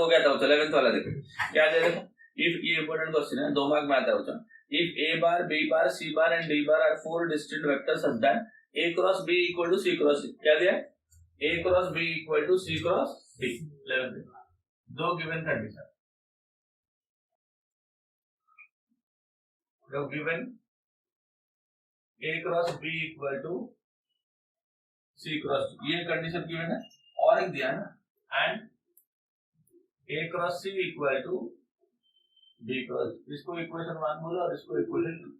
हो गया था 11th वाला देखो क्या दे देखो इफ ये इंपॉर्टेंट क्वेश्चन है 2 मार्क में आता है बच्चों if a bar b bar c bar and d bar are 4 distinct vectors such that a cross b equal to c cross d क्या दिया a cross b equal to c cross d 11th दो given condition जो given a cross b equal to c cross d ये condition given है और एक दिया ना and a cross c equal to b cross इसको इक्वेशन 1 बोलो और इसको इक्वेशन 2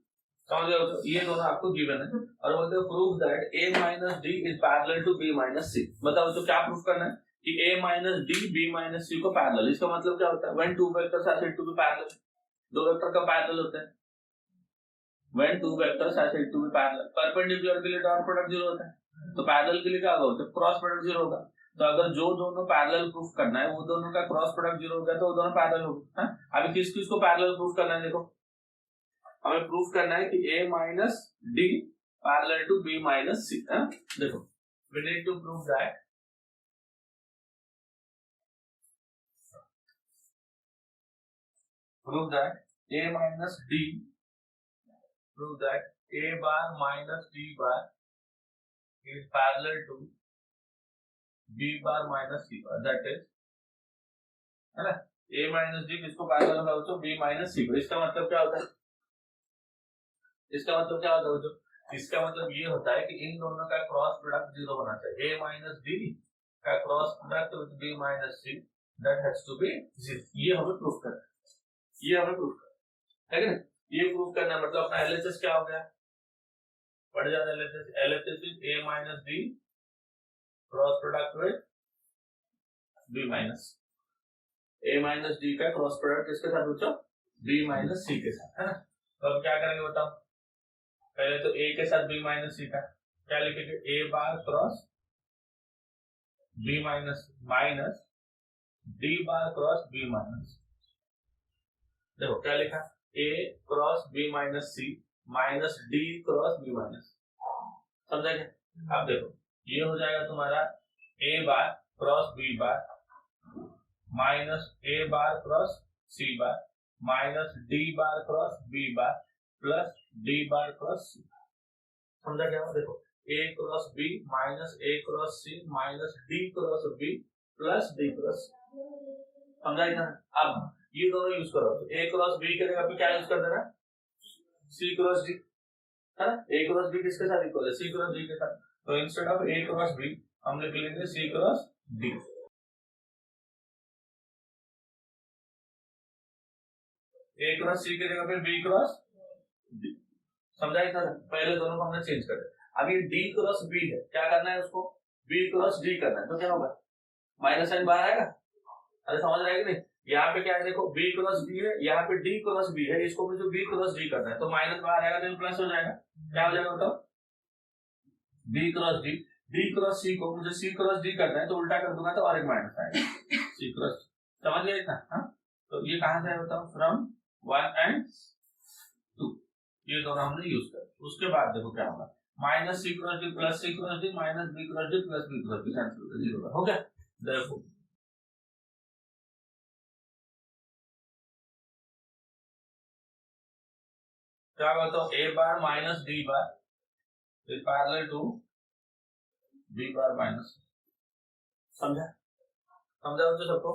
समझ रहे हो तो ये दोनों आपको गिवन है और बोलते हैं prove that a minus d is parallel to b minus c बताओ तो क्या प्रूफ करना है कि a minus d b minus c को पैरेलल इसका मतलब क्या होता है when two vectors are said to be parallel दो वेक्टर का पैरेलल होता है when two vectors are said to be parallel perpendicular के लिए डॉट प्रोडक्ट 0 होता है तो पैरेलल के लिए क्या होगा तो क्रॉस प्रोडक्ट 0 होगा तो अगर जो दोनों पैरेलल प्रूफ करना है वो दोनों का क्रॉस प्रोडक्ट 0 हो गया तो वो दोनों पैरेलल होगा अभी किस किस को पैरेलल प्रूफ करना है देखो हमें प्रूफ करना है कि a minus d parallel to b minus c देखो we need to prove that a minus d prove that a bar minus d bar is parallel to b bar minus c bar that is है ना a minus d किसको parallel होगा तो b minus c को इसका मतलब क्या होता है इसका मतलब क्या होता है बच्चों इसका मतलब ये होता है कि इन दोनों का क्रॉस प्रोडक्ट 0 होना चाहिए a minus d का cross product with b minus c that has to be 0 ये हमें प्रूफ करना है ये हमें प्रूफ करना है कि नहीं ये प्रूफ करना मतलब अपना LHS क्या हो गया पढ़ जाता है LHS is a minus d cross product with b minus a minus d का क्रॉस प्रोडक्ट किसके साथ बच्चों b minus c के साथ है ना तो अब क्या करेंगे बताओ पहले तो a के साथ b माइनस c का क्या लिखेंगे a bar cross b minus minus d bar cross b minus देखो क्या लिखा a cross b minus c minus d cross b minus समझा क्या अब देखो ये हो जाएगा तुम्हारा a bar cross b bar minus a bar cross c bar minus d bar cross b bar plus d bar cross c समझा क्या देखो a cross b minus a cross c minus d cross b plus d cross समझा क्या अब ये दोनों use करो तो a क्रॉस b के जगह पे क्या यूज कर देना c क्रॉस d है ना a क्रॉस b किसके साथ इक्वल है c क्रॉस d के साथ तो instead of a cross b हम लिख लेंगे c cross d a cross c के जगह पे b क्रॉस d समझा क्या पहले दोनों को हमने चेंज कर दिया अब ये d क्रॉस b है क्या करना है उसको b क्रॉस d करना है तो क्या होगा माइनस साइन बाहर आएगा अरे समझ रहे हैं कि नहीं यहाँ पे क्या है देखो b क्रॉस b है यहाँ पे d क्रॉस b है इसको मुझे b क्रॉस d करना है तो माइनस बाहर आएगा तो प्लस हो जाएगा क्या हो जाएगा बताओ b cross d cross c को मुझे c क्रॉस d करना है तो उल्टा कर दूंगा तो और एक माइनस आएगा c क्रॉस समझ गए इतना तो ये कहां से है बताओ फ्रॉम 1 एंड 2 ये दोनों हमने यूज कर उसके बाद देखो क्या होगा minus c cross d plus c cross d minus b cross d plus b cross d cancel हो गया 0 हो गया देखो क्या बताओ a bar minus d bar is parallel to b bar minus समझा समझा तो सबको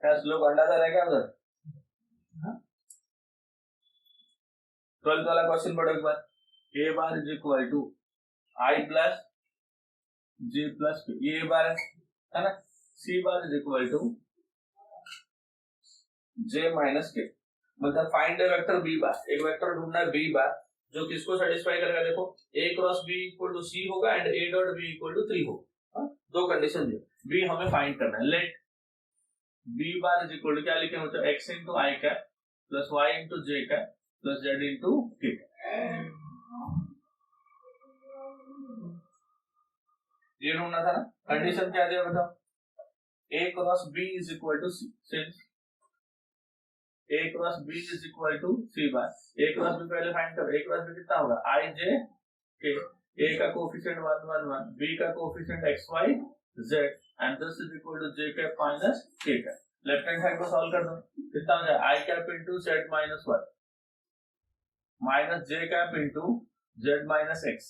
क्या स्लोप अंदाजा रह गया उधर 12th वाला क्वेश्चन पढ़ो एक बार a bar is equal to i plus j plus p ये a बार है ना c bar is equal to j minus k मतलब find the vector b bar एक वेक्टर ढूंढना है b बार जो किसको सेटिस्फाई करेगा देखो a cross b equal to c होगा and a dot b equal to 3 होगा दो कंडीशन दी b हमें फाइंड करना है let b bar is equal to क्या लिखे मतलब x into i cap plus y into j cap plus z into k ये ढूंढना था ना कंडीशन क्या दिया बताओ a cross b is equal to c since a cross b is equal to c bar a cross b पहले find करो a cross b कितना होगा i j k A का कोफिशिएंट 1 1 1, B का coefficient x y z and this is equal to j cap minus k cap. Left hand side को solve कर दो, कितना हो जाए i cap into z minus y minus j cap into z minus x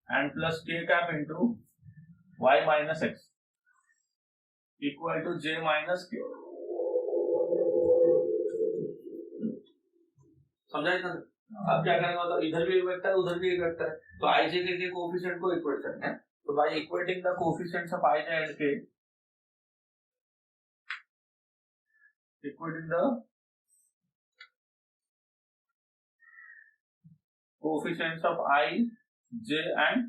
and plus k cap into y minus x equal to j minus k। समझा इतना? अब क्या करेंगे, मतलब इधर भी एक वेक्टर उधर भी एक वेक्टर है, तो i j के कोएफिशिएंट को इक्वेट करना है। तो by equating the coefficients of i j and k, equating the coefficients of i j and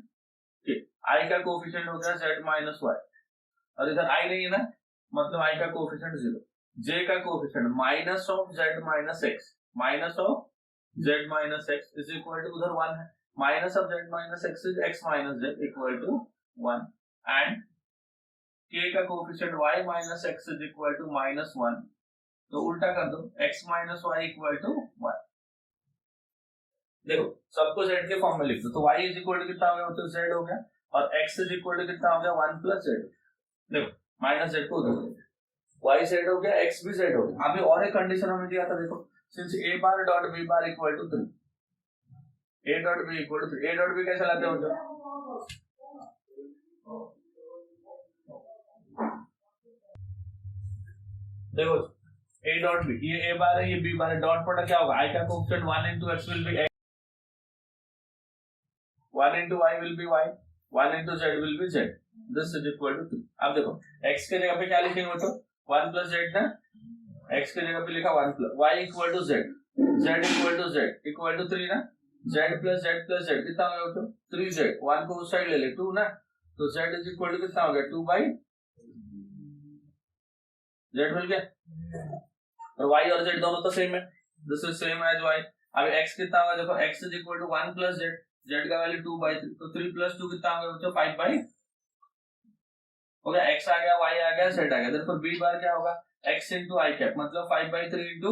k, i का कोएफिशिएंट हो गया z माइनस y और इधर i नहीं है ना, मतलब i का कोएफिशिएंट 0, j का coefficient minus of z minus x, minus of z minus x is equal to उधर 1 है, minus of z minus x is x minus z equal to 1 and k का coefficient y minus x is equal to minus 1, तो उल्टा कर दो x minus y equal to 1। देखो सबको z के फॉर्म में लिख दो, तो y इज इक्वल टू कितना हो गया, तो z हो गया और x इज इक्वल टू कितना हो गया 1 प्लस z। देखो माइनस z को उधर y z हो गया, x भी z हो गया। अभी और एक कंडीशन हमें दिया था, देखो since a bar dot b bar equal to 3, a dot b equal to 3, a dot b कैसे लाते हो जो, देखो a dot b, ये a bar है ये b bar है, डॉट प्रोडक्ट क्या होगा, i का coefficient 1 into x will be x, 1 into y will be y, 1 into z will be z, this is equal to 3। अब देखो x के जगह पे क्या लिखेंगे बच्चों, 1 plus z ना, x के जगह पे लिखा 1 plus y equal to z, z equal to z equal to 3 ना, z प्लस z कितना हो गया, 3z, 1 को उस साइड ले ले 2 ना, तो z इज इक्वल टू कितना हो गया 2 बाई z मिल गया, और y और z दोनों तो सेम है, this is same as y। अब x कितना होगा, देखो x is equal to 1 plus z, z का वैल्यू 2 बाई 3, तो 3 प्लस 2 कितना हो गया बच्चों 5 बाई हो गया, x आ गया y आ गया z आ गया, देखो b बार क्या होगा x into i cap मतलब 5 by 3 into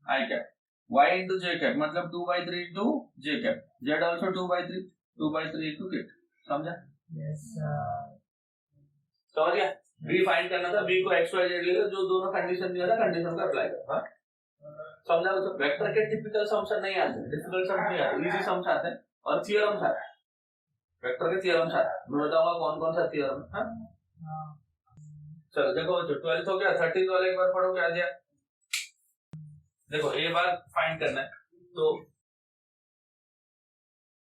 i cap, y into j cap मतलब 2 by 3 into j cap, z also 2 by 3 into k। समझा? yes समझ गया? b फाइंड करना था, b को x y z ले लो, जो दोनों कंडीशन दिया था कंडीशन को अप्लाई कर। हां समझा? तो वेक्टर के टिपिकल सम्स नहीं आते, डिफिकल्ट सम्स नहीं आते, इजी सम्स आते हैं और थ्योरम्स आते हैं। वेक्टर के थ्योरम्स आते हैं, मैं बताऊंगा कौन कौन सा थ्योरम है। हां चलो देखो 12th हो गया, 13th वाले एक बार पढ़ो क्या दिया। देखो a बार फाइंड करना है, तो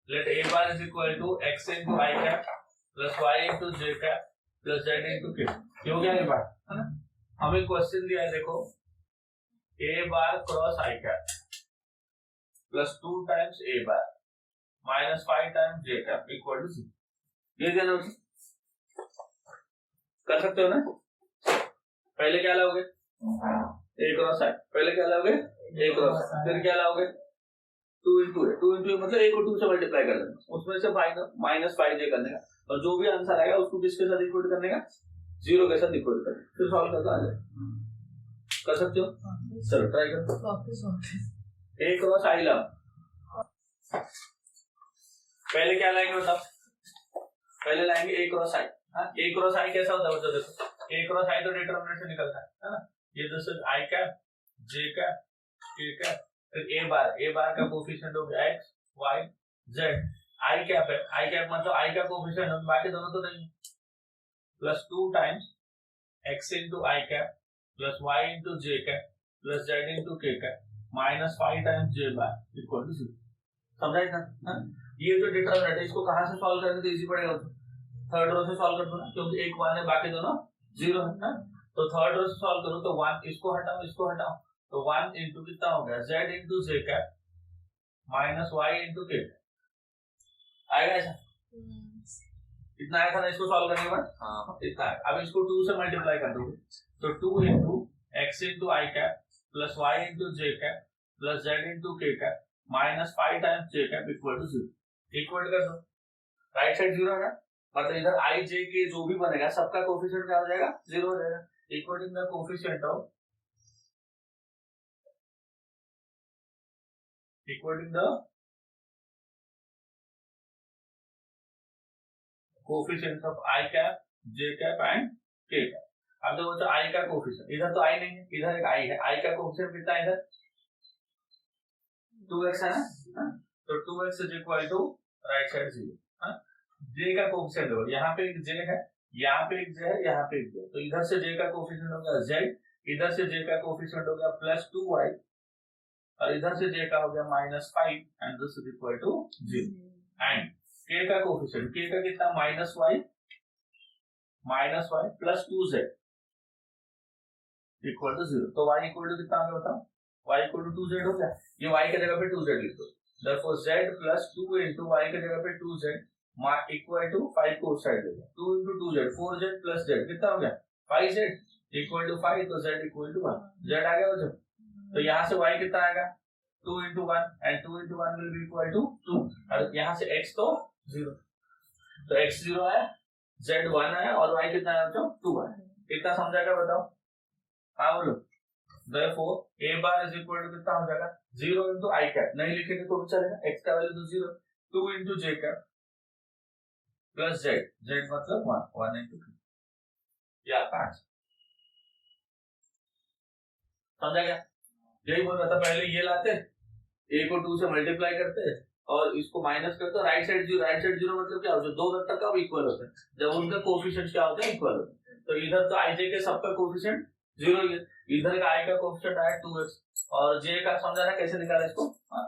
let a bar is equal to x into i cap plus y into j cap plus z into k, ये हो गया a बार, है ना। हमें क्वेश्चन दिया है, देखो a bar cross i cap plus 2 times a bar minus 5 times j cap equal to 0, ये देना कर सकते हो ना। पहले क्या लाओगे a क्रॉस i, पहले क्या लाओगे a क्रॉस, फिर क्या लाओगे 2 into a, 2 into a मतलब a को 2 से मल्टीप्लाई कर देना, उसमें से माइनस 5j करने का, और जो भी आंसर आएगा उसको किसके साथ इक्वेट करने का, 0 के साथ इक्वेट करना, फिर सॉल्व करके आ जाए। कर सकते हो, चलो ट्राई करो। a क्रॉस i लाओ, पहले क्या लाएंगे बताओ, पहले लाएंगे a cross i। a cross i कैसा होता है बच्चों, देखो a क्रॉस i तो डिटरमिनेंट से निकलता है ना, ये this is i cap j cap k cap, फिर a बार का कोएफिशिएंट हो गया x y z, i cap है, i कैप मतलब i का कोएफिशिएंट है, बाकी दोनों तो नहीं, plus 2 times x into i cap plus y into j cap plus z into k cap minus 5 times j bar equal to 0। समझा इतना? ये जो डिटरमिनेंट है इसको कहां से सॉल्व करेंगे तो इजी पड़ेगा, थर्ड रो से सॉल्व कर दो ना, क्योंकि एक 1 है बाकी दोनों 0 है ना, तो थर्ड रो से सॉल्व करो, तो 1 इसको हटाओ, तो 1 into कितना हो गया z into j cap minus y into k, आएगा ऐसा? इतना आया था ना इसको सॉल्व करने के बाद, हाँ इतना है। अब इसको 2 से मल्टीप्लाई कर दोगे, तो 2 into x into i cap plus y into j cap plus z into k cap minus 5 times j cap equal to 0, equal कर दो, राइट साइड 0 है ना, मतलब इधर i j के जो भी बनेगा सबका कोएफिशिएंट क्या हो जाएगा 0 हो जाएगा, equalling the coefficient of equalling the coefficients of I cap, J cap and के कैप। अब देखो बच्चों आई का कोफिशिएंट, इधर तो आई नहीं है, इधर एक आई है, आई का कोफिशिएंट कितना है इधर 2x है ना, तो 2x is equal to right side 0। J का कोफिशिएंट देखो, यहाँ पे एक जे है, यहाँ पे एक जे है, यहाँ पे एक जे, तो इधर से जे का कोफिशिएंट हो गया z, इधर से जे का कोफिशिएंट हो गया +2y, और इधर से जे का हो गया -5 and this is equal to 0। And k का कोफिशिएंट, k का कितना -y plus 2z equal to 0, तो y इक्वल टू कितना आ गया बताओ, y इक्वल टू 2z हो गया, ये y के जगह पे 2z लिख दो, therefore z plus 2 into y के जगह पे 2z इक्वल टू 5 को उस साइड ले लो, 2 into 2z 4z plus z कितना हो गया 5z इक्वल टू 5, तो z इक्वल टू 1, z आ गया बच्चों, तो यहाँ से y कितना आएगा 2 into 1 and 2 into 1 will be equal to 2, और यहाँ से x तो 0, तो x 0 है, z 1 है और y कितना है बच्चों 2 है। कितना समझाएगा बताओ, हाँ बोलो। therefore a bar is equal to कितना हो जाएगा 0 into I cap, नहीं लिखेंगे तो भी चलेगा, x का वैल्यू तो 0, 2 into j cap plus z, z मतलब 1 into 2, या 5, समझा क्या? यही बोल रहा था, पहले ये लाते a को 2 से मल्टीप्लाई करते और इसको माइनस करते, राइट साइड 0, राइट साइड 0 मतलब क्या होता है, दो वेक्टर का इक्वल होता है, जब उनका कोएफिशिएंट क्या होता है इक्वल होता है, तो इधर तो ij के सबका कोएफिशिएंट 0 ही है, इधर का i का कोएफिशिएंट आया 2x और j का समझा ना कैसे निकाला इसको,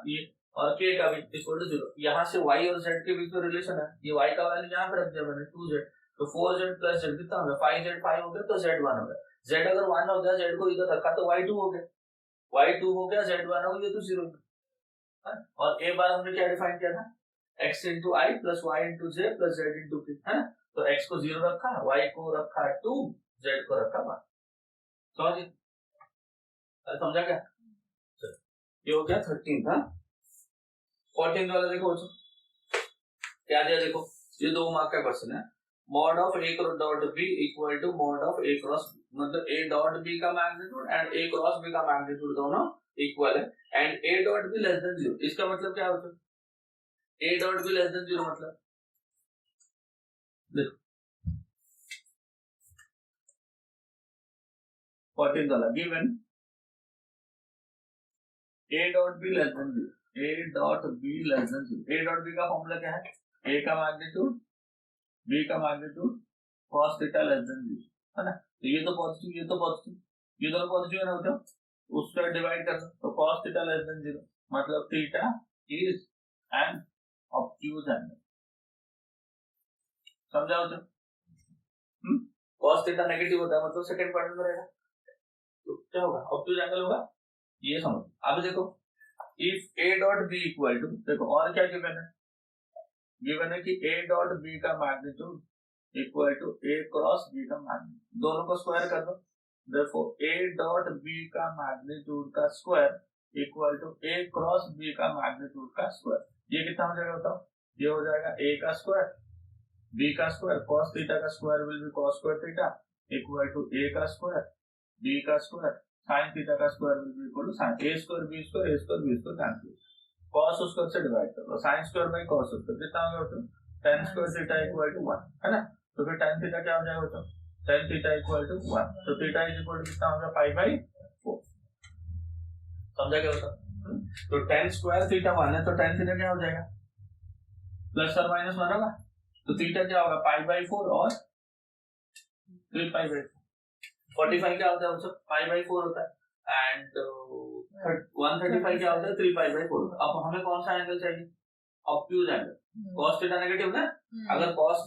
ये और k का भी इक्वल टू 0, यहाँ से y और z के बीच में रिलेशन है, ये y का वैल्यू यहाँ पे रख दिया मैंने 2z, तो 4z प्लस z कितना हो गया 5z, 5 हो गया तो z 1 हो गया, z अगर 1 हो गया, z को इधर रखा तो y 2 हो गया, y 2 हो गया, z 1 हो गया तो 0, और a बार हमने क्या डिफाइन किया था x into i plus y into j plus z into k, है ना, तो x को 0 रखा, y को रखा 2, z को रखा 1, समझिए, अरे समझा क्या, ये हो गया 13 था। 14 वाला देखो क्या दिया, देखो ये 2 मार्क का क्वेश्चन है, mod of a dot b equal to mod of a cross, मतलब a dot b का magnitude and a cross b का मैग्नीट्यूड दोनों इक्वल है, and a dot b less than 0, इसका मतलब क्या होता है, a dot b less than 0 मतलब देखो 14 वाला given a dot b less than 0, a dot b less than 0, a dot b का फॉर्मूला क्या है, a का मैग्नीट्यूड b का magnitude cos theta less than 0, है ना, तो ये तो पॉजिटिव, ये तो पॉजिटिव, ये दोनों पॉजिटिव है ना बच्चों, उसका डिवाइड कर दो, तो cos थीटा लेस देन 0 मतलब theta is an obtuse angle, समझा बच्चों, cos थीटा नेगेटिव होता है मतलब सेकंड क्वाड्रेंट में रहेगा, तो क्या होगा ऑब्ट्यूज एंगल होगा, ये समझ। अब देखो if a dot b equal to, देखो और क्या गिवन है कि a डॉट b का magnitude equal to a cross b का मैग्नीट्यूड, दोनों को स्क्वायर कर दो, देखो a डॉट b का मैग्नीट्यूड का square equal to a cross b का मैग्नीट्यूड का स्क्वायर, ये कितना हो जाएगा बताओ, ये हो जाएगा a का स्क्वायर b का स्क्वायर, cos थीटा का square will be cos square theta equal to a का स्क्वायर b का स्क्वायर sin थीटा का square will be equal to sin a square b square a square b square cancel, cos square से divide कर लो, sin square by cos square कितना हो गया, tan square theta equal to 1, है ना, तो फिर tan थीटा क्या हो जाएगा बच्चों, tan थीटा इक्वल टू 1, तो थीटा इज इक्वल टू कितना हो गया पाई बाय 4, समझा क्या होता, तो tan स्क्वायर थीटा 1 है तो tan थीटा क्या हो जाएगा प्लस और माइनस 1 होगा, तो थीटा क्या होगा पाई बाय 4 और 3 पाई बाय 45 क्या होता है बच्चों पाई बाय 4 होता है, एंड 135 क्या होता है 3 पाई बाय 4। अब हमें कौन सा एंगल चाहिए, obtuse angle, cos theta negative ना, अगर cos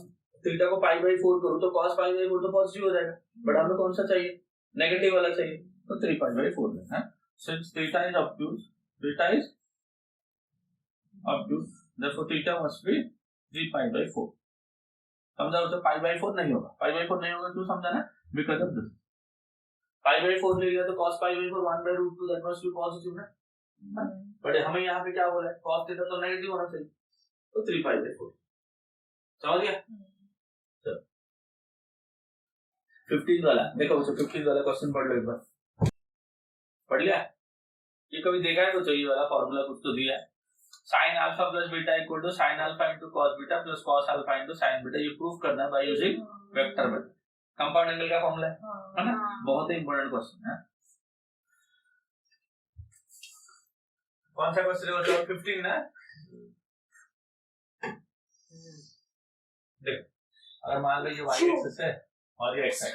थीटा को पाई बाय 4 करूं तो cos पाई बाय 4 तो पॉजिटिव हो जाएगा, बट हमें कौन सा चाहिए नेगेटिव वाला चाहिए, तो 3 पाई बाय 4 लेना है, since theta is obtuse, theta is obtuse therefore theta must be 3 pi by 4, समझा, तो पाई बाय 4 नहीं होगा, पाई बाय 4 नहीं होगा क्यों समझा ना, because of this pi by 4 ले लिया तो cos pi by 4 1 by root 2 that must be positive ना, बट हमें यहाँ पे क्या बोला है cos थीटा तो नेगेटिव होना चाहिए, तो 3 पाई बाय 4, समझ गया, चलो 15 वाला देखो बच्चों, 15 वाला क्वेश्चन पढ़ लो एक बार, पढ़ लिया, ये कभी देखा है तो चाहिए वाला फार्मूला कुछ तो दिया है, sine alpha plus beta equal to sine alpha into cos beta plus cos alpha into sine beta, ये प्रूव करना है by using vector method. Compound angle का फॉर्मूला है ना, बहुत ही इंपॉर्टेंट क्वेश्चन है। कौन सा क्वेश्चन है बताओ? 15 ना। देखो अगर मान लो ये y एक्सिस है और ये x एक्सिस,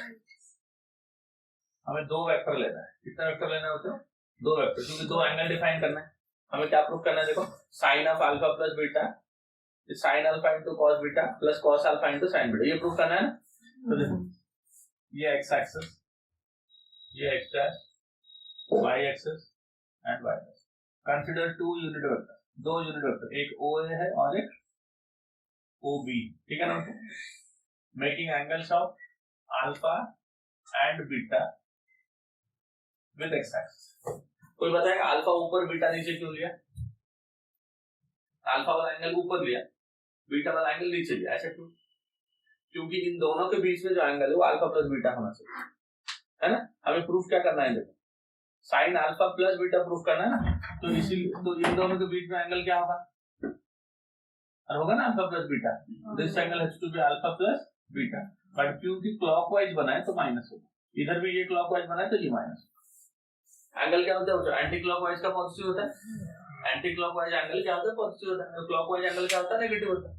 हमें दो वेक्टर लेना है। कितना वेक्टर लेना है बच्चों? दो वेक्टर, क्योंकि दो एंगल डिफाइन करना है। हमें क्या प्रूफ करना है? देखो sine of alpha plus beta sine alpha into cos beta plus cos alpha into sine beta, ये प्रूफ करना है ना। तो देखो ये x एक्सिस, ये x dash, y axis and y dash. Consider two unit vector, दो यूनिट वेक्टर, एक OA है और एक OB, ठीक है ना। Making angles of alpha and beta with x axis. कोई बताएगा अल्फा ऊपर बीटा नीचे क्यों लिया? अल्फा वाला एंगल ऊपर लिया, बीटा वाला एंगल नीचे लिया, ऐसा क्यों? क्योंकि इन दोनों के बीच में जो एंगल है वो अल्फा प्लस बीटा होना चाहिए, है ना। हमें प्रूफ क्या करना है? देखो sign alpha plus beta proof करना है ना, तो इसीलिए तो इन दोनों के बीच में एंगल क्या होगा? और होगा ना alpha plus beta. This angle has to be alpha plus beta, but क्योंकि क्लॉकवाइज बना है तो माइनस होगा। इधर भी ये क्लॉकवाइज बना है तो ये माइनस। एंगल क्या होता है? एंटी क्लॉकवाइज का पॉजिटिव होता है। एंटी क्लॉकवाइज एंगल क्या होता है? पॉजिटिव होता है। क्लॉकवाइज एंगल क्या होता है? नेगेटिव होता है,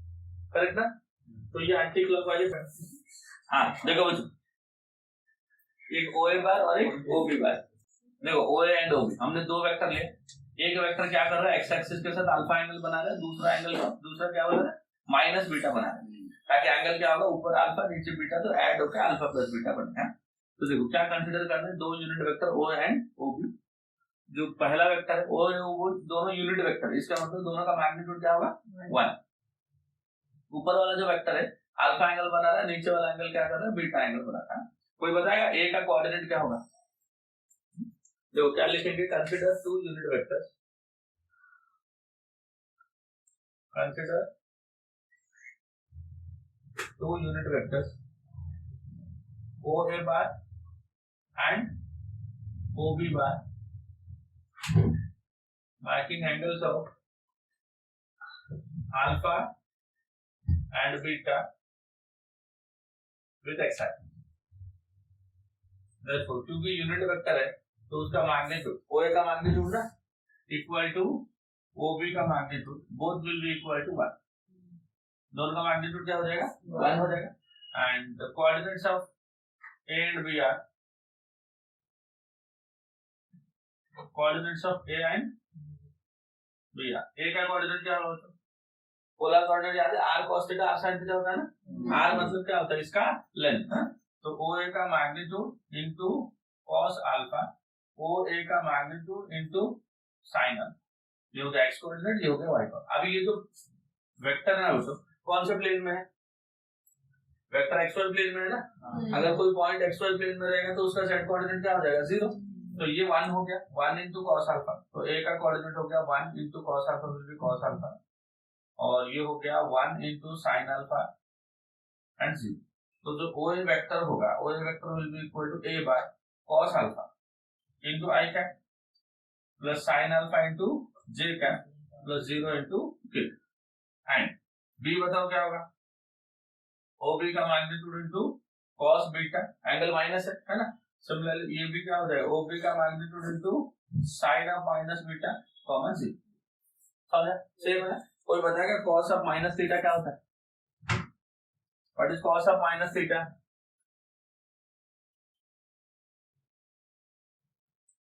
करेक्ट ना। तो ये एंटी क्लॉकवाइज है। हाँ देखो बच्चों, एक OA बार और एक OB बार। देखो OA एंड OB, हमने दो वेक्टर लिए। एक वेक्टर क्या कर रहा है? एक्स एक्सिस के साथ अल्फा एंगल बना रहा है, दूसरा क्या बना रहा है? माइनस बीटा बना रहा है, ताकि एंगल क्या होगा? ऊपर अल्फा नीचे बीटा, तो ऐड होकर अल्फा प्लस बीटा बनेगा। तो देखो क्या कंसीडर करना है? दो unit vector OA and OB। जो पहला वेक्टर है OA वो दोनों यूनिट वेक्टर, इसका मतलब दोनों का मैग्नीट्यूड क्या होगा? 1। ऊपर वाला जो वेक्टर है अल्फा एंगल बना रहा है, नीचे वाला एंगल क्या कर रहा है? बीटा एंगल बना रहा है। कोई बताएगा ए का कोऑर्डिनेट क्या होगा? देखो क्या लिखेंगे? Consider two unit vectors, consider two unit vectors OA bar and OB bar, making angles of alpha and beta with x axis। देखो क्योंकि यूनिट वेक्टर है तो उसका मैग्नीट्यूड OA का मैग्नीट्यूड ना इक्वल टू OB का magnitude, both will be equal to 1। दोनों का मैग्नीट्यूड क्या हो जाएगा? 1 हो जाएगा। And the coordinates of A and B are coordinates of A and B are। A का कोऑर्डिनेट क्या होता है? पोलर कोऑर्डिनेट याद है? r cos theta r sin theta होता है ना। r मतलब क्या होता है? इसका लेंथ। तो OA का magnitude into cos alpha, OA का मैग्नीट्यूड इनटू sin अल्फा, ये हो गया x कोऑर्डिनेट, ये हो गया y कोऑर्डिनेट। अभी ये जो वेक्टर है ना दोस्तों, कौन से प्लेन में है? वेक्टर xy प्लेन में है ना। अगर कोई पॉइंट xy प्लेन में रहेगा तो उसका z कोऑर्डिनेट क्या हो जाएगा? 0। तो ये 1 हो गया, 1 इंटू कॉस अल्फा, तो A का कोऑर्डिनेट हो गया 1 into cos alpha will be cos alpha, और ये हो गया 1 इंटू साइन अल्फा एंड 0। तो जो OA वेक्टर होगा, OA vector will be equal to A bar cos alpha into I cap plus sine alpha into J cap plus 0 into K। And B बताओ क्या होगा? OB का magnitude into cos beta, angle minus है ना। Similarly ये भी क्या हो जाएगा? OB का magnitude into sine of minus beta common 0। समझा? सेम है। कोई बताएगा cos ऑफ माइनस थीटा क्या होता है? What is cos of minus theta?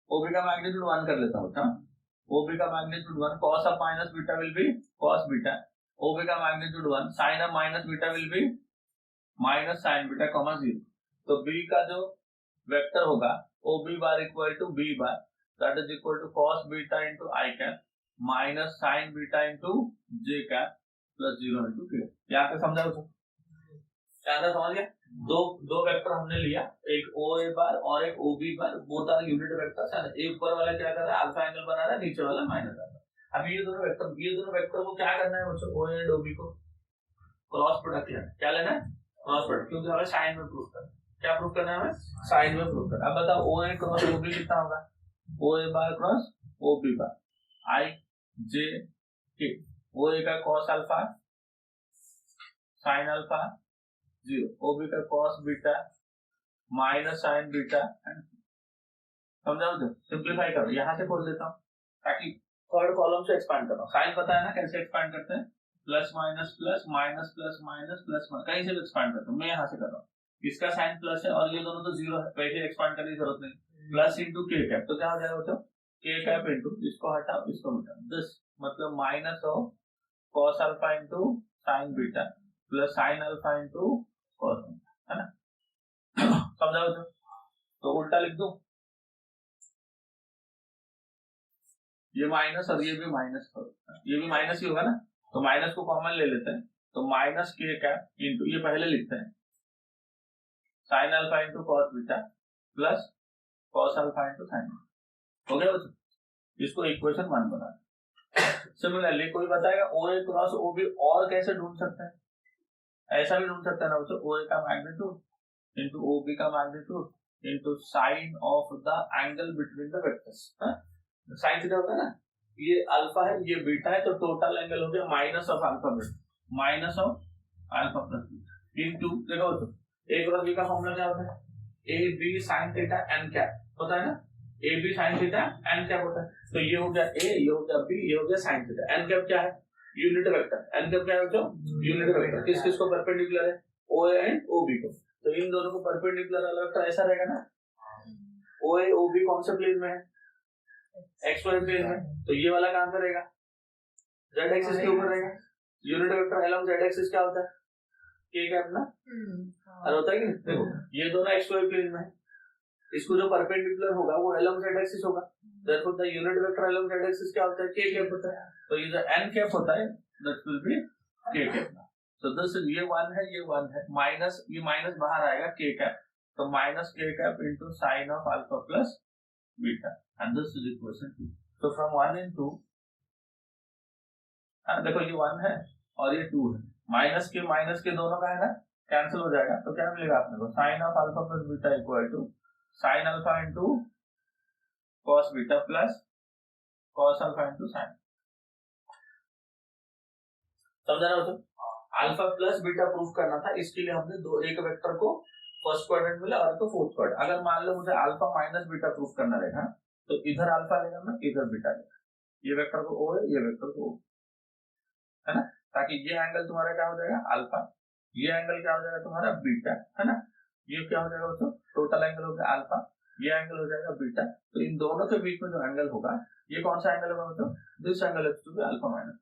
OB का मैग्नीट्यूड 1 कर लेता हूं। OB का magnitude 1, cos of minus beta will be cos beta, OB का magnitude 1, sine of minus beta will be minus sine beta common 0। तो B का जो vector होगा OB bar equal to B bar, that is equal to cos beta into I cap minus sine beta into J cap plus 0 into K। यहाँ पे समझा तो क्या समझ गया? दो वेक्टर हमने लिया, एक OA बार और एक OB bar, both are unit vectors है। एक ऊपर वाला क्या कर रहा है? अल्फा एंगल बना रहा है, नीचे वाला माइनस अल्फा। अब ये दोनों वेक्टर को क्या करना है बच्चों? OA एंड OB को क्रॉस प्रोडक्ट लेना है। क्या लेना है? क्रॉस प्रोडक्ट, क्योंकि हमें साइन में प्रूफ करना है। क्या प्रूफ करना है हमें? साइन में प्रूफ करना। अब बताओ OA क्रॉस OB कितना होगा? OA bar cross OB bar I J के, ओ ए का cos alpha sine alpha 0, O B का cos beta minus sine beta, समझाओ जो सिंप्लीफाई करो, यहां से खोल देता हूं ताकि थर्ड कॉलम से एक्सपांड कर रहा हूं। साइन पता है ना कैसे एक्सपांड करते हैं, plus minus plus minus plus minus plus, कहीं से भी एक्सपांड करता हूं, मैं यहां से कर रहा हूं। इसका साइन प्लस है और ये दोनों तो जीरो है, वैसे एक्सपांड करने की जरूरत नहीं, प्लस इंटू के कैप, तो क्या हो जाएगा बच्चों, के कैप इंटू, इसको हटाओ इसको मिटाओ, दिस मतलब minus of cos alpha into sine beta plus sine alpha into cos, है ना, समझा बच्चों। तो उल्टा लिख दूं, ये माइनस और ये भी माइनस, ये भी माइनस ही होगा ना, तो माइनस को कॉमन ले लेते हैं, तो माइनस के कैप इंटू, ये पहले लिखते हैं sign alpha into cos beta plus cos alpha into sign, हो गया बच्चों, इसको इक्वेशन 1 बना। सिमिलरली कोई बताएगा ओ ए क्रॉस ओ बी और कैसे ढूंढ सकते हैं, ऐसा भी ढूंढ सकते हैं ना बच्चों, ओ ए का मैग्नीट्यूड इंटू ओ बी का magnitude into sine of the angle between the vectors, sine theta होता है ना, ये अल्फा है ये बीटा है, तो टोटल एंगल हो गया minus of alpha beta, minus of alpha plus beta into, देखो तो ए क्रॉस बी का फॉर्मूला क्या होता है, A B sine theta N cap होता है ना, A B sine theta N cap होता है, तो ये हो गया ए, ये हो गया बी, ये हो गया साइन थीटा, एन कैप क्या है, यूनिट वेक्टर, एन कैप क्या है बच्चों, यूनिट वेक्टर, किस किस को परपेंडिकुलर है, ओ ए एंड ओ बी को, तो इन दोनों को परपेंडिकुलर वाला वेक्टर ऐसा रहेगा ना, ओ ए ओ बी कौन से प्लेन में है, एक्स वाई प्लेन में, तो ये वाला कहां पे रहेगा, जेड एक्सिस के ऊपर रहेगा, unit vector along Z axis क्या होता है, के कैप ना, और होता है कि नहीं, देखो ये दोनों एक्स वाई प्लेन में है, इसको जो परपेंडिकुलर होगा वो अलोंग जेड एक्सिस होगा, therefore the unit vector along Z axis क्या होता है, के कैप होता है, तो ये जो एन कैप होता है दैट विल बी के कैप, तो दिस ये 1 है ये 1 है, माइनस ये माइनस बाहर आएगा के कैप, तो माइनस के cap into sine of alpha plus beta, and this is equation 2, तो फ्रॉम 1 and 2, देखो ये 1 है और ये 2 है, माइनस के दोनों का है ना, कैंसिल हो जाएगा, तो क्या मिलेगा आपने को, sine of alpha plus beta equal to sine alpha into cos beta plus cos alpha into sine, समझा ना बच्चों, अल्फा प्लस बीटा प्रूफ करना था, इसके लिए हमने दो, एक वेक्टर को फर्स्ट क्वाड्रेंट मिला और तो फोर्थ क्वाड्रेंट, अगर मान लो मुझे अल्फा माइनस बीटा प्रूफ करना रहेगा तो इधर अल्फा लेगा मैं इधर बीटा लेगा, ये वेक्टर को ओ है ये वेक्टर को ओ, है ना, ताकि ये एंगल तुम्हारा क्या हो जाएगा अल्फा, ये एंगल क्या हो जाएगा तुम्हारा बीटा, है ना, ये क्या हो जाएगा दोस्तों, टोटल एंगल हो गया अल्फा, ये एंगल हो जाएगा बीटा, तो इन दोनों के बीच में जो एंगल होगा ये कौन सा एंगल होगा दोस्तों, this angle is to be alpha minus,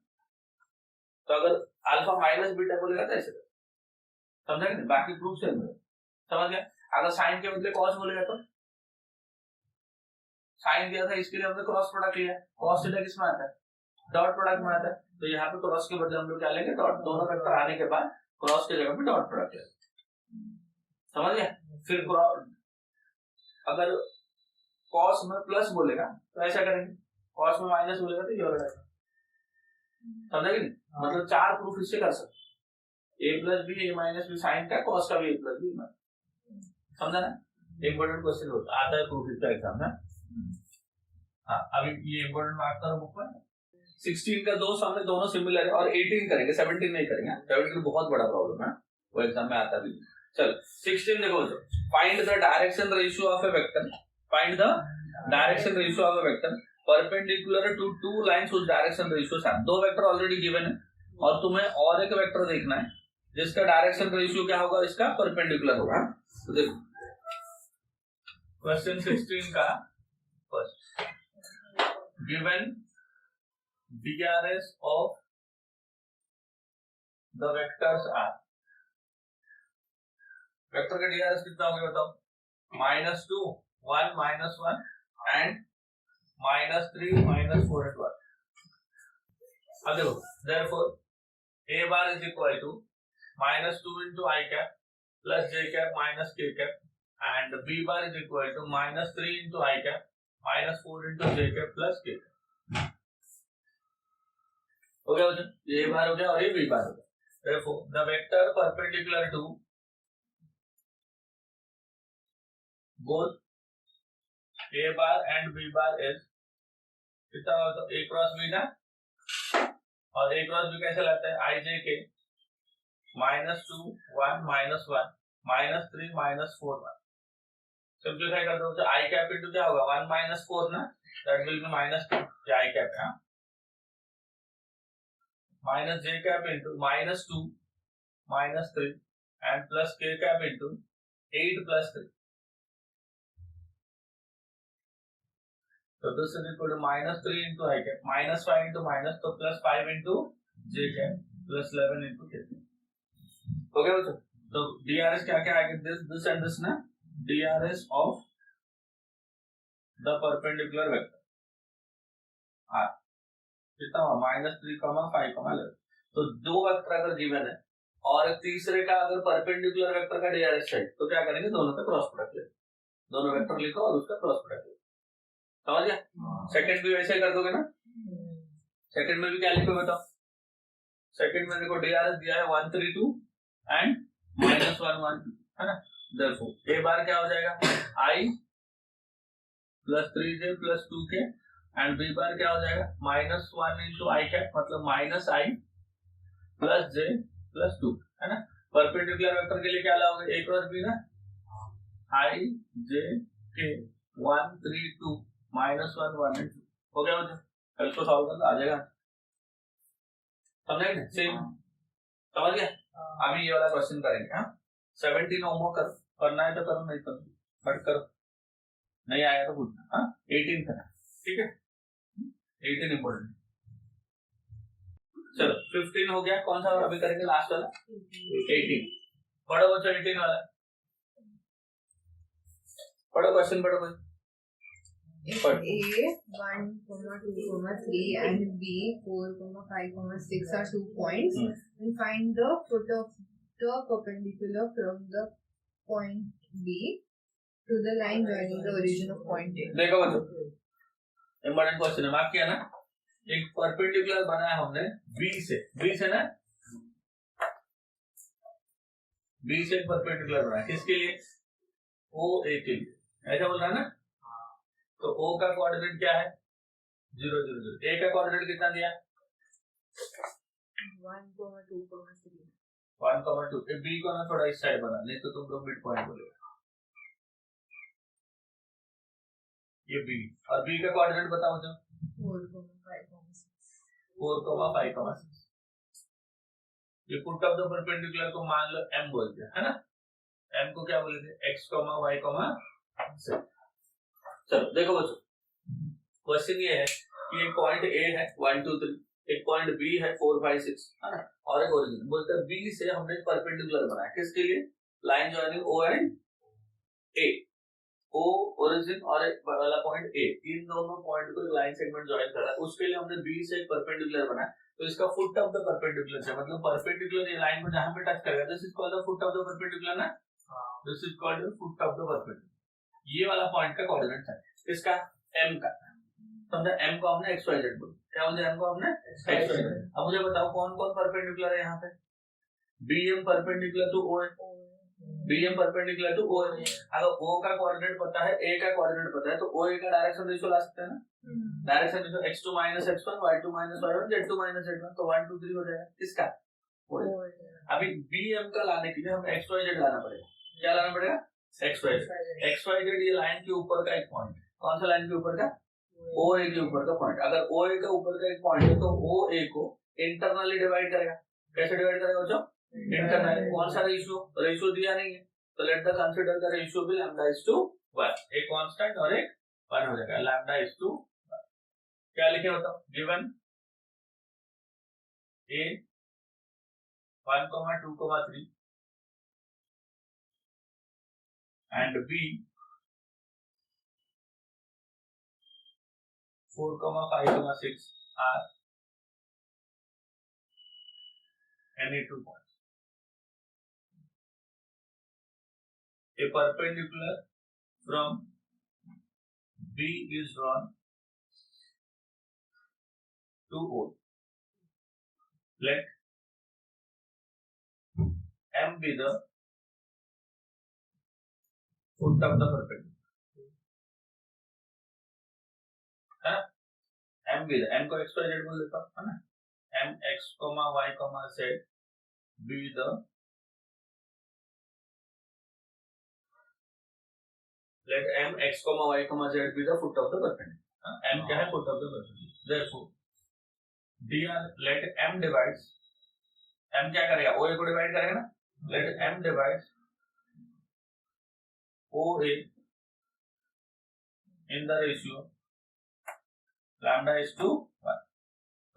तो अगर अल्फा माइनस बीटा बोलेगा तो ऐसे समझा, बाकी प्रूफ से समझ गया, अगर साइन के बदले कॉस बोलेगा तो, साइन दिया था इसके लिए हमने क्रॉस प्रोडक्ट लिया, कॉस थीटा किसमें आता है, डॉट प्रोडक्ट में आता है, तो यहाँ पे क्रॉस के बदले हम लोग क्या लेंगे डॉट, दोनों वेक्टर आने के बाद क्रॉस के जगह पे डॉट प्रोडक्ट लेंगे, समझ गया, फिर अगर कॉस में प्लस बोलेगा तो ऐसा करेंगे, कॉस में माइनस बोलेगा तो ये हो जाएगा, समझा कि नहीं, मतलब 4 प्रूफ इससे कर सकते, ए प्लस बी ए माइनस बी साइन का, कॉस का भी ए प्लस बी, समझा ना, इम्पोर्टेंट क्वेश्चन होता आता है प्रूफ इसका एग्जाम में, हाँ अभी ये इम्पोर्टेंट मार्क करो बुक में, 16 का 2 सामने दोनों सिमिलर है और 18 करेंगे, 17 नहीं करेंगे, 17 बहुत बड़ा प्रॉब्लम है, वो एग्जाम में आता भी। चल 16 देखो, find the direction ratio of a vector, find the direction ratio of a vector perpendicular to two lines whose direction ratio है, दो वेक्टर ऑलरेडी गिवन है और तुम्हें और एक वेक्टर देखना है जिसका डायरेक्शन रेशियो क्या होगा, इसका परपेंडिकुलर होगा, तो देखो क्वेश्चन 16 का first, given DRS of the vectors are, vector का DRS कितना होगा बताओ, -2 1 -1 and -3 -4 and 1, अब देखो therefore A bar is equal to -2 into I cap plus J cap minus K cap and B bar is equal to -3 into I cap -4 into J cap plus K cap, हो गया, ये बार हो गया और ये B bar हो गया, therefore the vector perpendicular to both A bar and B bar is कितना होगा, तो A क्रॉस B ना, और ए क्रॉस बी कैसे लाता है, आई जे के -2 1 -1 -3 -4 1। सिंप्लीफाई कर दो तो आई कैप इनटू क्या होगा 1 -4 ना, दैट विल बी -2 क्या आई कैप है minus J cap into -2 -3 and plus के cap into 8 + 3। So this is equal to -3 into I cap, -5 into minus, तो +5 into J cap, +11 into K cap। हो गया बच्चों? तो DRS क्या क्या आएगा? This and this ना, DRS of the perpendicular vector। हाँ, कितना हुआ? -3, 5, 11। तो दो वेक्टर अगर गिवन है और तीसरे का अगर परपेंडिकुलर वेक्टर का DRS है, तो क्या करेंगे? दोनों का क्रॉस प्रोडक्ट ले, दोनों वेक्टर लिखो और उसका क्रॉस प्रोडक्ट ले। समझ गया? सेकंड भी वैसे कर दोगे ना? सेकंड में भी क्या लिखोगे बताओ? सेकंड में देखो DRS दिया है 132 एंड -112 है ना। देयरफॉर ए बार क्या हो जाएगा? I + 3j + 2k and B bar क्या हो जाएगा? -1 into I cap, मतलब -I + j + 2 है ना। परपेंडिकुलर वेक्टर के लिए क्या लाओगे? a क्रॉस b ना, I j k 1 3 2 -1 1 2। हो गया मुझे? कल इसको सॉल्व करना आ जाएगा। समझे? सेम समझ गया? अभी ये वाला क्वेश्चन करेंगे। हाँ 17 होमवर्क करो, करना है तो करो, नहीं करो बट करो, नहीं आया तो पूछना। हाँ 18 करना, ठीक है? 18 इंपॉर्टेंट। चलो 15 हो गया, कौन सा अभी करेंगे? लास्ट वाला 18। पढ़ो बच्चों 18 वाला, पढ़ो क्वेश्चन, पढ़ो कोई। If A 1, 2, 3 and B 4, 5, 6 are 2 points, then find the foot of the perpendicular from the point B to the line joining the origin of point A. देखो बच्चों, इम्पोर्टेंट क्वेश्चन है, मार्क किया ना। एक परपेंडिकुलर बनाया हमने B से ना, B से एक परपेंडिकुलर बनाया, किसके लिए? OA के लिए, ऐसा बोल रहा है ना। तो O का कोऑर्डिनेट क्या है? 0 0 0। A का कोऑर्डिनेट कितना दिया? 1, 2, 3। 1, 2। B को ना थोड़ा इस साइड बना, नहीं तो तुम लोग मिड पॉइंट बोलेगा। ये B, और B का कोऑर्डिनेट बताओ मुझे। 4, 5, 6। 4, 5, 6। ये पुट ऑफ द परपेंडिकुलर को मान लो M बोलते हैं, है ना। M को क्या बोलेंगे? X, Y, Z। चलो देखो बच्चों, क्वेश्चन ये है कि एक पॉइंट A है 1 2 3, एक पॉइंट B है 4 5 6, है ना, और एक ओरिजिन। बोलते हैं B से हमने परपेंडिकुलर बनाया, किसके लिए? Line joining O and A। O origin और एक वाला पॉइंट A, इन दोनों पॉइंट को एक लाइन सेगमेंट जॉइन कर रहा है, उसके लिए हमने B से एक परपेंडिकुलर बनाया। तो इसका फुट ऑफ द परपेंडिकुलर है, मतलब परपेंडिकुलर ये लाइन को जहां पे टच करेगा, this is called the foot of the perpendicular ना, this is called the foot of the perpendicular. ये वाला पॉइंट का कोऑर्डिनेट है किसका? M का। समझा? M को हमने XYZ बोला, क्या बोलते हैं? M को हमने XYZ। अब मुझे बताओ कौन कौन परपेंडिकुलर है यहाँ पे? BM परपेंडिकुलर टू O है, BM परपेंडिकुलर टू O है। अगर O का कोऑर्डिनेट पता है, A का कोऑर्डिनेट पता है, तो OA का डायरेक्शन रेशियो ला सकते हैं ना। Direction ratio x2 - x1 y2 - y1 z2 - z1, तो 1 2 3 हो जाएगा। किसका? अभी BM का लाने के लिए हमें XYZ लाना पड़ेगा। क्या लाना पड़ेगा? XYZ। ये लाइन के ऊपर का एक पॉइंट, कौन सा लाइन के ऊपर का? OA के ऊपर का पॉइंट। अगर OA का ऊपर का एक पॉइंट है तो OA को इंटरनली डिवाइड करेगा। कैसे डिवाइड करेगा बच्चों? इंटरनली। कौन सा रेशियो दिया नहीं है, तो let the consider the ratio be λ/1। एक कांस्टेंट और एक 1 हो जाएगा, λ/1। क्या लिखे बताओ? Given A 1, 2, 3 and B 4, 5, 6 are any 2 points. A perpendicular from B is drawn to O. Let M be the foot of the perpendicular. है ना? M be the, M को XYZ बोल देता हूँ, है ना? mx, y, z be the let mx, y, z be the foot of the perpendicular. M क्या है? Foot of the perpendicular. Therefore, dr let m divides, m क्या करेगा? OA को डिवाइड करेगा ना? Let m divides OA in the ratio lambda is to 1.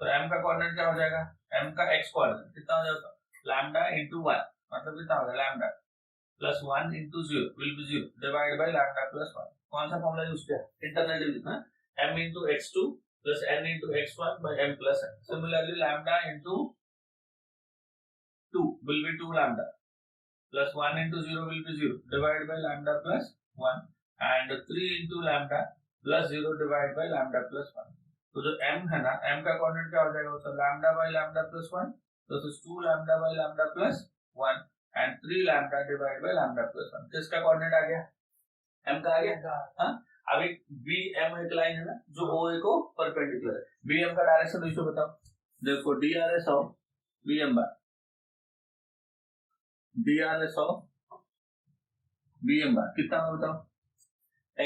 तो m का coordinate क्या हो जाएगा? m का x कोऑर्डिनेट कितना हो जाएगा? लैम्डा into 1 मतलब कितना होगा? Lambda plus 1 into 0 will be 0 divide by lambda plus 1. कौन सा फॉर्मूला यूज किया? Internal division. m into x2 plus n into x1 by m plus n. Similarly, lambda into 2 will be 2 lambda plus 1 into 0 will be 0 divided by lambda plus 1 and 3 into lambda plus 0 divided by lambda plus 1. तो जो m है ना, m का coordinate क्या हो जाएगा? तो lambda by lambda plus 1, तो this 2 lambda by lambda plus 1 and 3 lambda divide by lambda plus 1. किसका कोऑर्डिनेट आ गया? m का आ गया. हां, अभी BM एक लाइन है ना जो OA को परपेंडिकुलर है. BM का डायरेक्शन रेशियो बताओ. देखो DRS of BM by DRS of BM by कितना होगा बताओ?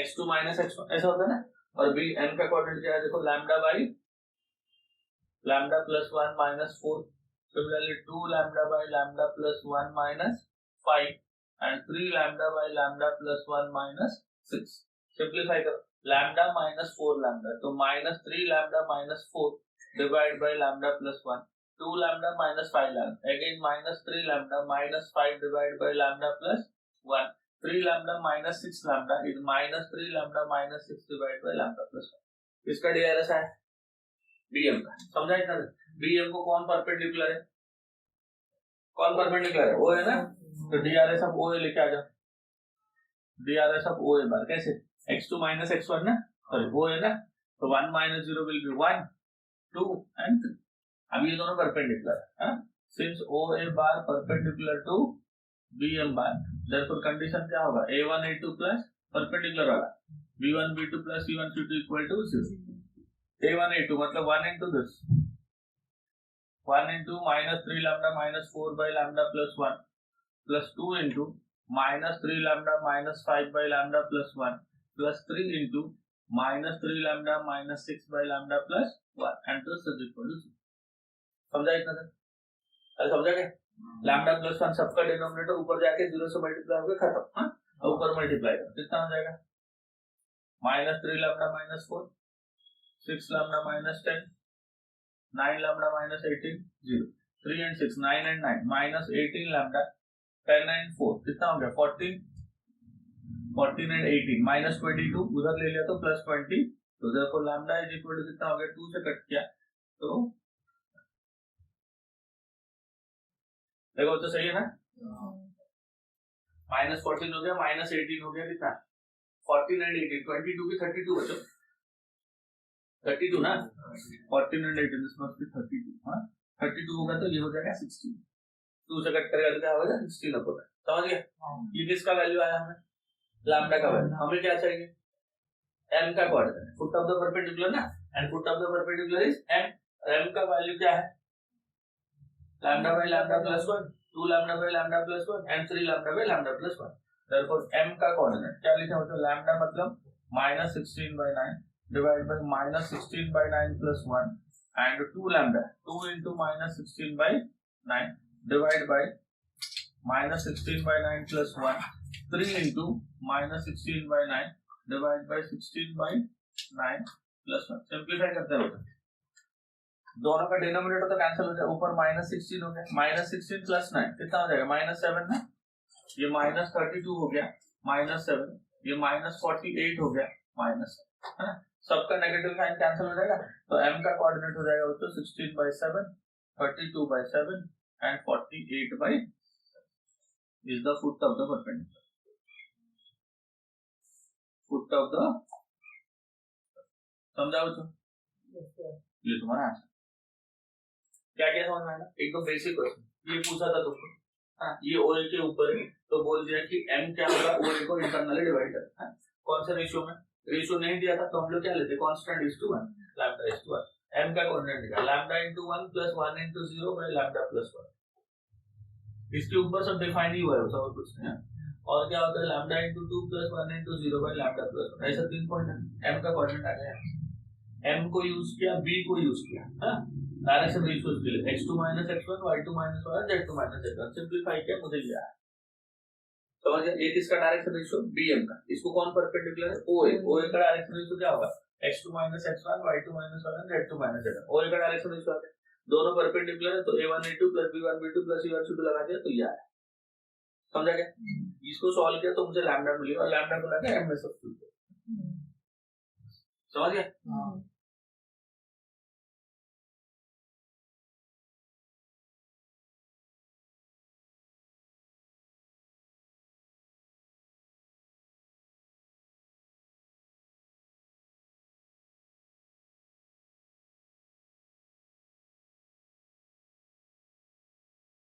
x2 minus x1 ऐसा होता है ना. और BM का कोऑर्डिनेट क्या है? देखो lambda by lambda plus 1 minus 4. Similarly 2 lambda by lambda plus 1 minus 5 and 3 lambda by lambda plus 1 minus 6. Simplify करो. लैम्डा माइनस 4 लैम्डा तो minus 3 lambda minus 4 divide by lambda plus 1. 2 lambda minus 5 lambda again minus 3 lambda minus 5 divided by lambda plus 1. 3 lambda minus 6 lambda is minus 3 lambda minus 6 divided by lambda plus 1. इसका DRS है BM का. समझा इतना? BM को कौन perpendicular है? कौन perpendicular है? O है ना. तो DRS ऑफ OA लेके आ जाओ. DRS ऑफ OA बार कैसे? x2 minus x1 ना, सॉरी O है ना, तो 1 minus 0 will be 1 2 and 3. अब ये दोनों परपेंडिकुलर है. Since OA bar perpendicular to BM bar, therefore condition क्या होगा? A1 A2 प्लस परपेंडिकुलर वाला B1 B2 plus C1 C2 equal to 0. A1 A2 मतलब 1 into this 1 into minus 3 lambda minus 4 by lambda plus 1 plus 2 into minus 3 lambda minus 5 by lambda plus 1 plus 3 into minus 3 lambda minus 6 by lambda plus 1 and this is equal to 0. समझा इतना तक? अरे समझा क्या? Lambda plus 1 सबका denominator ऊपर जाके 0 से मल्टीप्लाई होकर खत्म. हां, अब ऊपर मल्टीप्लाई करो कितना हो जाएगा? Minus 3 lambda minus 4 6 lambda minus 10 9 lambda minus 18 0 3 and 6 9 and 9 minus 18 lambda 10 and 4 कितना हो गया? 14 and 18 minus 22 उधर ले लिया तो प्लस 20. तो therefore lambda is equal to कितना हो गया? 2 से कट किया तो देखो तो सही है ना. माइनस 14 हो गया, माइनस 18 हो गया, कितना? 14 एंड 18 22 की 32 बचो 32 ना. 14 एंड 18 दिस मस्ट बी 32. हां 32 होगा तो ये हो जाएगा 16. 2 से कट करेगा तो क्या होगा? 16 होगा. समझ गए? ये किसका वैल्यू आया हमें? लैम्डा का वैल्यू. हमें क्या चाहिए? m का coordinate foot of the perpendicular ना, and foot of the perpendicular is m. m का वैल्यू क्या है? lambda by lambda plus 1 2 lambda by lambda plus 1 and 3 lambda by lambda plus 1. therefore m का coordinate क्या लिखा होता है? lambda मतलब minus 16 by 9 divided by minus 16 by 9 plus 1 and 2 lambda 2 into minus 16 by 9 divided by minus 16 by 9 plus 1 3 into minus 16 by 9 divided by 16 by 9 plus 1. Simplify करते हैं दोनों का डिनोमिनेटर तो कैंसिल हो जाएगा. ऊपर माइनस 16 हो गया, माइनस 16 प्लस 9 कितना हो जाएगा? माइनस 7 ना. ये माइनस 32 हो गया माइनस 7. ये माइनस 48 हो गया माइनस है ना. सबका नेगेटिव साइन कैंसिल हो जाएगा. तो m का कोऑर्डिनेट हो जाएगा तो 16 by 7 32 by 7 and 48 by is the foot of the perpendicular. foot of the समझाओ तो ये तुम्हारा आंसर. क्या क्या समझ में आया? एक तो बेसिक क्वेश्चन ये पूछा था तुमको. हाँ, ये OA के ऊपर है तो बोल दिया कि m क्या होगा? OA को इंटरनली डिवाइड करना है. कौन से रेशियो में? रेशियो नहीं दिया था तो हम लोग क्या लेते? Constant is to 1 lambda is to 1. m का कोऑर्डिनेट निकाल lambda into 1 plus 1 into 0 by lambda plus 1। इसके ऊपर सब डिफाइन ही हुआ है, सब कुछ नहीं है। और क्या होता है lambda into 2 plus 1 into 0 by lambda plus 1। ऐसा 3 पॉइंट है। m का कोऑर्डिनेट आ गया, m को यूज किया, b को यूज किया, हां डायरेक्शन रेशियोज के लिए x2 x1 y2 y z2 z1 simplify किया, मुझे ये आया। समझ गया? ये किसका डायरेक्शन रेशियो bm का, इसको कौन परपेंडिकुलर है oa का डायरेक्शन रेशियो क्या होगा x2 x1 y2 y z2 z1 oa का डायरेक्शन रेशियो आता है, दोनों परपेंडिकुलर है तो a1 a2 b1 b2 c1 c2 लगा दिया तो ये आया। समझा गया? इसको सॉल्व किया तो मुझे लैम्डा मिली और लैम्डा को लगा m में सब्स्टिट्यूट। समझ गया?